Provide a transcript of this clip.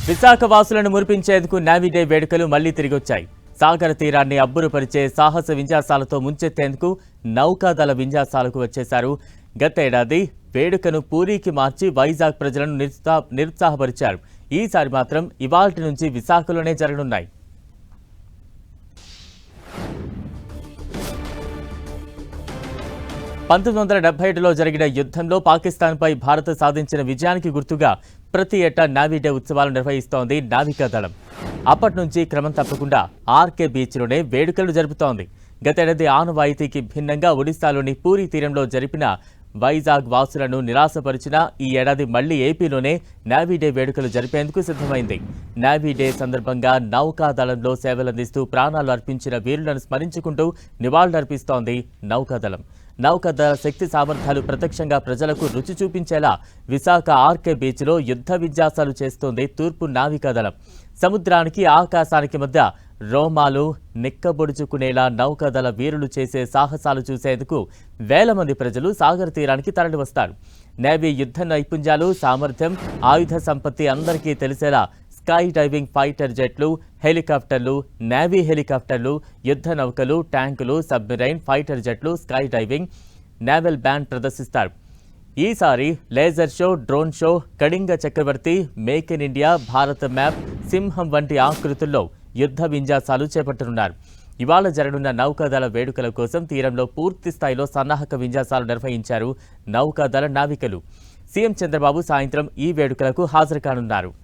Visakha వాసులను మురిపించేందుకు navy day వేడుకలు మళ్లీ తిరిగొచ్చాయి. సాగర తీరాన్ని అబ్బురుపరిచే సాహస విన్యాసాలతో ముంచెత్తేందుకు నౌకాదళ విన్యాసాలకు వచ్చేశారు. గతేడాది వేడుకను పూరీకి మార్చి వైజాగ్ ప్రజలను నిరుత్సాహపరిచారు. ఈసారి మాత్రం ఇవాల్టి నుంచి విశాఖలోనే జరగనున్నాయి. లో జరిగిన యుద్ధంలో పాకిస్తాన్పై భారత్ సాధించిన విజయానికి గుర్తుగా ప్రతి ఏటా నేవీ డే ఉత్సవాలు నిర్వహిస్తోంది నావికాదళం. అప్పటి నుంచి క్రమం తప్పకుండా ఆర్కే బీచ్లోనే వేడుకలు జరుపుతోంది. గతేడాది ఆనవాయితీకి భిన్నంగా ఒడిశాలోని పూరీ తీరంలో జరిపిన వైజాగ్ వాసులను నిరాశపరిచిన ఈ ఏడాది మళ్లీ ఏపీలోనే నేవీ డే వేడుకలు జరిపేందుకు సిద్ధమైంది. నేవీ డే సందర్భంగా నౌకాదళంలో సేవలందిస్తూ ప్రాణాలు అర్పించిన వీరులను స్మరించుకుంటూ నివాళులర్పిస్తోంది నౌకాదళం. నౌకాదళ శక్తి సామర్థ్యాలు ప్రత్యక్షంగా ప్రజలకు రుచి చూపించేలా విశాఖ ఆర్కే బీచ్లో యుద్ధ విన్యాసాలు చేస్తోంది తూర్పు నావికాదళం. సముద్రానికి ఆకాశానికి మధ్య రోమాలు నిక్కబొడుచుకునేలా నౌకాదళ వీరులు చేసే సాహసాలు చూసేందుకు వేల మంది ప్రజలు సాగర తీరానికి తరలివస్తారు. నేవీ యుద్ధ నైపుణ్యాలు, సామర్థ్యం, ఆయుధ సంపత్తి అందరికీ తెలిసేలా స్కై డైవింగ్ ఫైటర్ జెట్లు, హెలికాప్టర్లు, నేవీ హెలికాప్టర్లు, యుద్ధ నౌకలు, ట్యాంకులు, సబ్మెరైన్ ఫైటర్ జెట్లు, స్కై డైవింగ్, నేవల్ బ్యాండ్ ప్రదర్శిస్తారు. ఈసారి laser show, drone show, Kalinga చక్రవర్తి, మేక్ ఇన్ ఇండియా, భారత మ్యాప్, సింహం వంటి ఆకృతుల్లో యుద్ధ విన్యాసాలు చేపట్టనున్నారు. ఇవాళ జరగనున్న నౌకాదళ వేడుకల కోసం తీరంలో పూర్తి స్థాయిలో సన్నాహక విన్యాసాలు నిర్వహించారు నౌకాదళ నావికులు. సీఎం చంద్రబాబు సాయంత్రం ఈ వేడుకలకు హాజరు కానున్నారు.